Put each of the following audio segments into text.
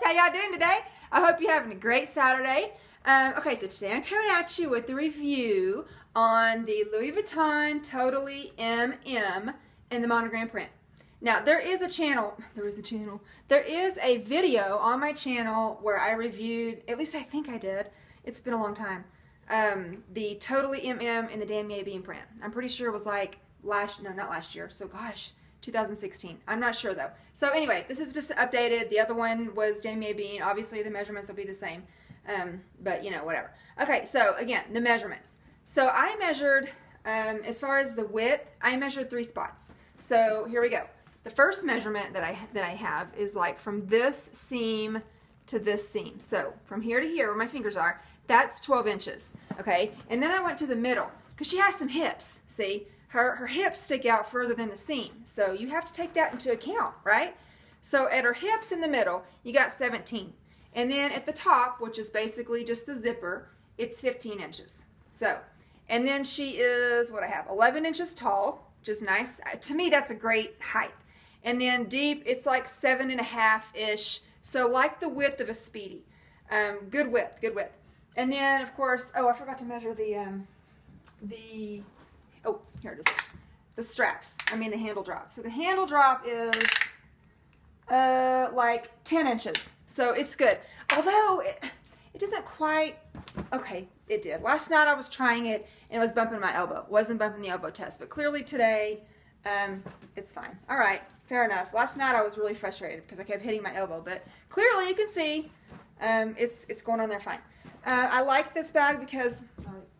how y'all doing today? I hope you're having a great Saturday. Okay, so today I'm coming at you with the review on the Louis Vuitton Totally MM in the monogram print. Now, there is a video on my channel where I reviewed, at least I think I did, it's been a long time, the Totally MM in the Damier Bean print. I'm pretty sure it was like not last year, so gosh, 2016. I'm not sure though. So anyway, this is just updated. The other one was Damier Bean. Obviously the measurements will be the same, but you know, whatever. Okay, so again, the measurements. So I measured, as far as the width, I measured 3 spots. So here we go. The first measurement that I have is like from this seam to this seam. So from here to here, where my fingers are, that's 12 inches. Okay, and then I went to the middle because she has some hips. See, her hips stick out further than the seam. So you have to take that into account, right? So at her hips in the middle, you got 17. And then at the top, which is basically just the zipper, it's 15 inches. So, and then she is, what I have, 11 inches tall, which is nice. To me, that's a great height. And then deep, it's like 7.5-ish. So like the width of a Speedy. Good width, good width. And then, of course, oh, I forgot to measure oh, here it is. The straps. I mean the handle drop. So the handle drop is like 10 inches. So it's good. Although it doesn't quite, okay, it did. Last night I was trying it and it was bumping my elbow. It wasn't bumping the elbow test, but clearly today it's fine. All right, fair enough. Last night I was really frustrated because I kept hitting my elbow, but clearly you can see it's going on there fine. I like this bag because,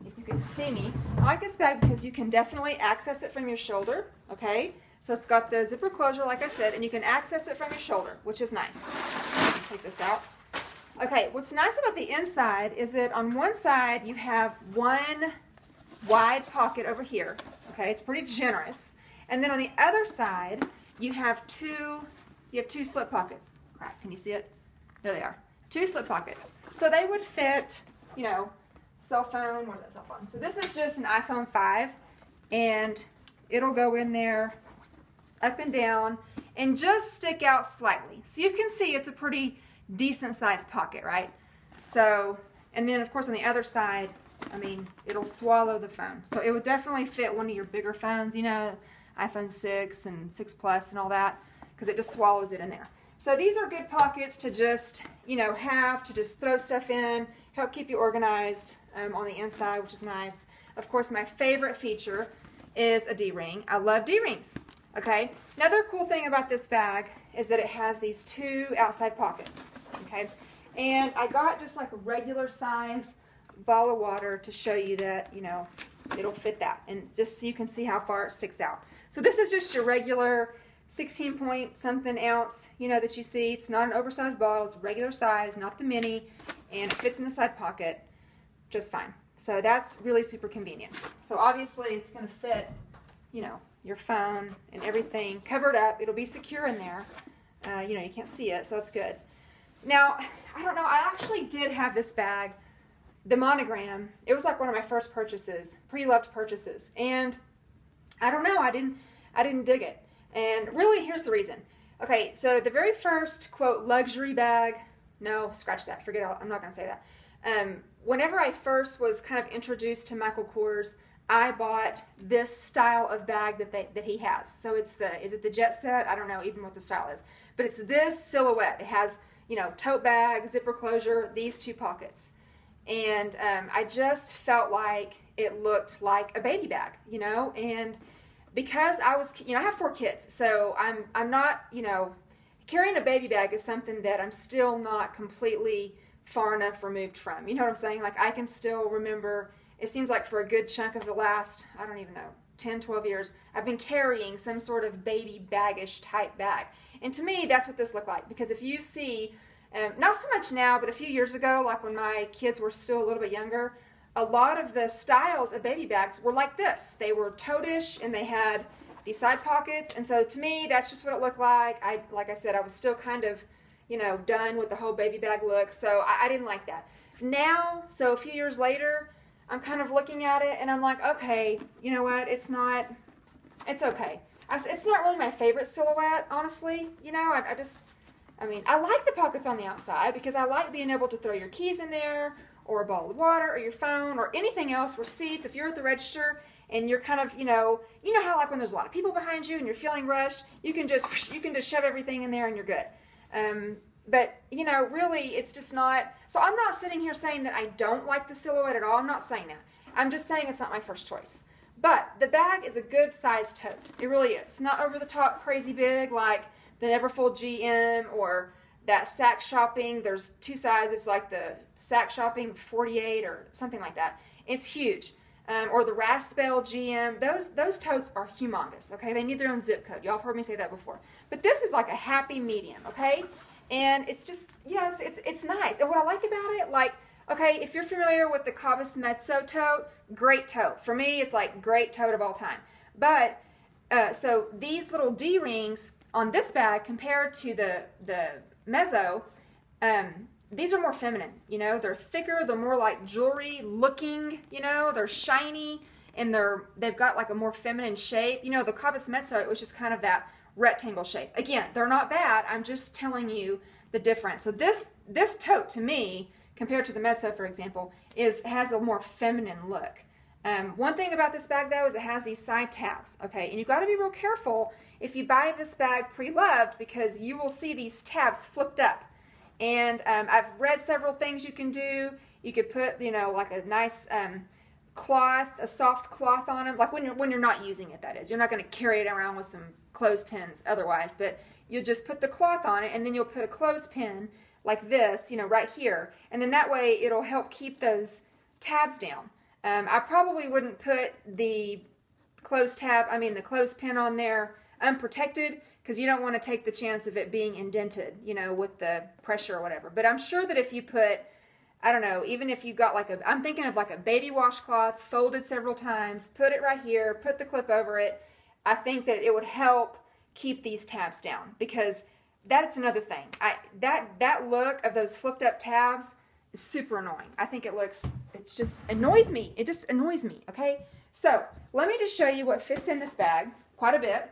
if you can see me, I like this bag because you can definitely access it from your shoulder, okay? So it's got the zipper closure, like I said, and you can access it from your shoulder, which is nice. Take this out. Okay, what's nice about the inside is that on one side you have one wide pocket over here, okay? It's pretty generous. And then on the other side, you have two slip pockets. Crap, can you see it? There they are. 2 slip pockets. So they would fit, you know, cell phone, where's that cell phone? So this is just an iPhone 5 and it'll go in there up and down and just stick out slightly. So you can see it's a pretty decent sized pocket, right? So, and then of course on the other side, I mean, it'll swallow the phone. So it would definitely fit one of your bigger phones, you know, iPhone 6 and 6 Plus and all that, because it just swallows it in there. So these are good pockets to just, you know, have to just throw stuff in, help keep you organized on the inside, which is nice. Of course, my favorite feature is a D-ring. I love D-rings, okay? Another cool thing about this bag is that it has these 2 outside pockets, okay? And I got just like a regular size ball of water to show you that, you know, it'll fit that. And just so you can see how far it sticks out. So this is just your regular 16 point something ounce, you know, that you see. It's not an oversized bottle, it's regular size, not the mini, and it fits in the side pocket just fine. So that's really super convenient. So obviously it's going to fit, you know, your phone and everything covered up. It'll be secure in there. You know, you can't see it, so that's good. Now, I don't know, I actually did have this bag, the monogram. It was like one of my first purchases, pre-loved purchases, and I don't know, I didn't dig it. And really, here's the reason. Okay, so the very first, quote, luxury bag, no, scratch that, forget it, I'm not going to say that. Whenever I first was kind of introduced to Michael Kors, I bought this style of bag that he has. So it's is it the Jet Set? I don't know even what the style is. But it's this silhouette. It has, you know, tote bag, zipper closure, these 2 pockets. And I just felt like it looked like a baby bag, you know, and because I was, you know, I have 4 kids, so I'm not, you know, carrying a baby bag is something that I'm still not completely far enough removed from. You know what I'm saying? Like I can still remember, it seems like for a good chunk of the last, I don't even know, 10, 12 years, I've been carrying some sort of baby baggish type bag. And to me, that's what this looked like. Because if you see, not so much now, but a few years ago, like when my kids were still a little bit younger, a lot of the styles of baby bags were like this. They were tote-ish and they had these side pockets. And so to me, that's just what it looked like. Like I said, I was still kind of, you know, done with the whole baby bag look. So I didn't like that. Now, so a few years later, I'm kind of looking at it and I'm like, okay, you know what? It's okay. It's not really my favorite silhouette, honestly. You know, I mean, I like the pockets on the outside because I like being able to throw your keys in there, or a bottle of water, or your phone, or anything else, receipts. If you're at the register and you're kind of, you know how like when there's a lot of people behind you and you're feeling rushed, you can just shove everything in there and you're good. But, you know, really, it's just not, so I'm not sitting here saying that I don't like the silhouette at all. I'm not saying that. I'm just saying it's not my first choice. But the bag is a good size tote. It really is. It's not over the top crazy big like the Neverfull GM or that Sack Shopping. There's two sizes, like the Sack Shopping 48 or something like that. It's huge. Or the Raspel GM. Those totes are humongous, okay? They need their own zip code. Y'all have heard me say that before. But this is like a happy medium, okay? And it's just, you know, it's nice. And what I like about it, like, okay, if you're familiar with the Cabas Mezzo tote, great tote. For me, it's like great tote of all time. But, so these little D-rings on this bag compared to the Mezzo, these are more feminine, you know. They're thicker, they're more like jewelry looking, you know. They're shiny, and they've got like a more feminine shape. You know, the Cabas Mezzo, it was just kind of that rectangle shape. Again, they're not bad. I'm just telling you the difference. So this tote to me, compared to the Mezzo, for example, has a more feminine look. One thing about this bag though is it has these side tabs, okay? And you've got to be real careful if you buy this bag pre-loved, because you will see these tabs flipped up. And I've read several things you can do. You could put, you know, like a nice cloth, a soft cloth on them, like when you're not using it, that is. You're not going to carry it around with some clothespins otherwise, but you'll just put the cloth on it, and then you'll put a clothespin like this, you know, right here, and then that way it'll help keep those tabs down. I probably wouldn't put the clothespin on there unprotected, because you don't want to take the chance of it being indented, you know, with the pressure or whatever. But I'm sure that if you put, I don't know, even if you got like I'm thinking of like a baby washcloth folded several times, put it right here, put the clip over it, I think that it would help keep these tabs down, because that's another thing. That look of those flipped up tabs is super annoying. I think it just annoys me. It just annoys me, okay? So let me just show you what fits in this bag, quite a bit.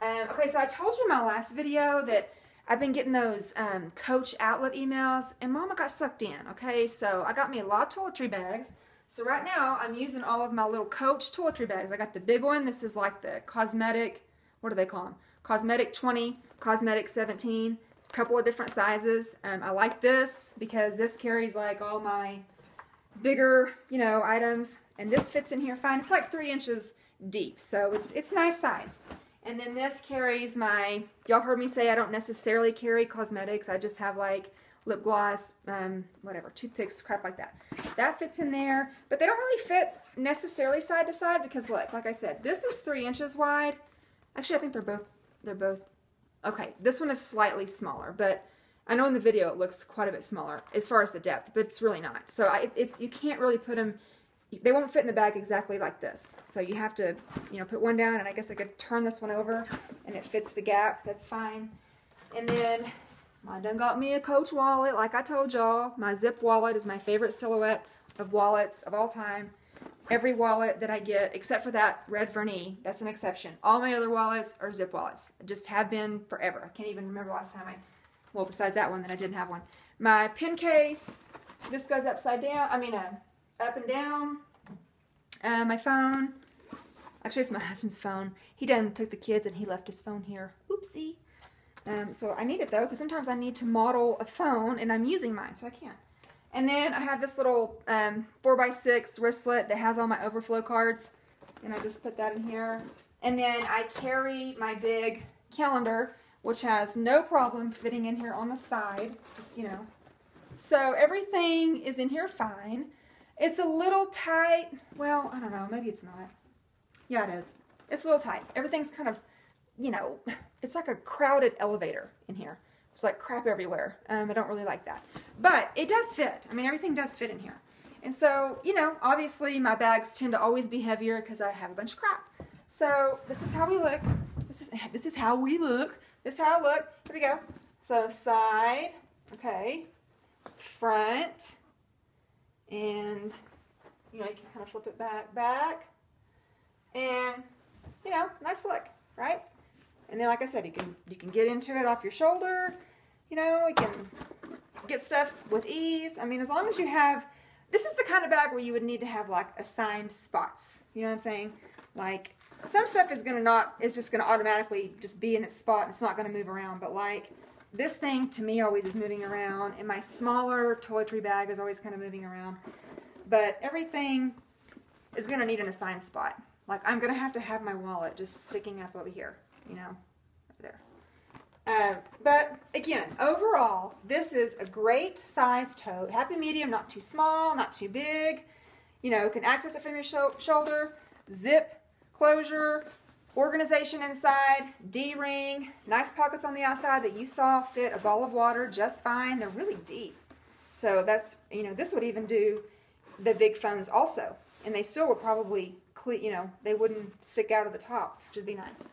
Okay, so I told you in my last video that I've been getting those Coach outlet emails, and Mama got sucked in, okay? So I got me a lot of toiletry bags. So right now I'm using all of my little Coach toiletry bags. I got the big one. This is like the cosmetic, what do they call them? Cosmetic 20, Cosmetic 17, a couple of different sizes. I like this because this carries like all my bigger, you know, items, and this fits in here fine. It's like 3 inches deep, so it's nice size. And then this carries my, y'all heard me say I don't necessarily carry cosmetics. I just have like lip gloss, whatever, toothpicks, crap like that. That fits in there, but they don't really fit necessarily side to side because look, like I said, this is 3 inches wide. Actually, I think they're both, okay, this one is slightly smaller, but I know in the video it looks quite a bit smaller as far as the depth, but it's really not. So you can't really put them, they won't fit in the bag exactly like this. So you have to, you know, put one down, and I guess I could turn this one over and it fits the gap. That's fine. And then I done got me a Coach wallet, like I told y'all. My zip wallet is my favorite silhouette of wallets of all time. Every wallet that I get, except for that red Vernis, that's an exception. All my other wallets are zip wallets. Just have been forever. I can't even remember last time well, besides that one, that I didn't have one. My pen case just goes upside down, up and down. My phone, actually it's my husband's phone. He done took the kids and he left his phone here. Oopsie. So I need it though, because sometimes I need to model a phone and I'm using mine, so I can't. And then I have this little 4x6 wristlet that has all my overflow cards, and I just put that in here. And then I carry my big calendar, which has no problem fitting in here on the side, just, you know. So everything is in here fine. It's a little tight. Well, I don't know, maybe it's not. Yeah, it is. It's a little tight. Everything's kind of, you know, it's like a crowded elevator in here. There's like crap everywhere. I don't really like that. But it does fit. I mean, everything does fit in here. And so, you know, obviously my bags tend to always be heavier because I have a bunch of crap. So this is how we look. This is how we look. This is how I look. Here we go. So side, okay, front, and, you know, you can kind of flip it back, and, you know, nice look, right? And then, like I said, you can get into it off your shoulder. you know, you can get stuff with ease. I mean, as long as you have, this is the kind of bag where you would need to have like assigned spots. You know what I'm saying? Like some stuff is just gonna automatically just be in its spot and it's not gonna move around. But like this thing to me always is moving around, and my smaller toiletry bag is always kind of moving around. But everything is gonna need an assigned spot. Like I'm gonna have to have my wallet just sticking up over here, you know, over there. But again, overall, this is a great size tote. Happy medium, not too small, not too big. You know, can access it from your shoulder. Zip closure, organization inside, D-ring, nice pockets on the outside that you saw fit a ball of water just fine. They're really deep. So that's, you know, this would even do the big phones also. And they still would probably, you know, they wouldn't stick out of the top, which would be nice.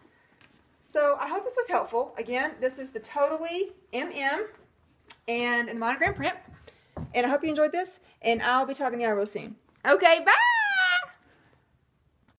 So I hope this was helpful. Again, this is the Totally MM and in the Monogram print. And I hope you enjoyed this. And I'll be talking to you real soon. Okay, bye!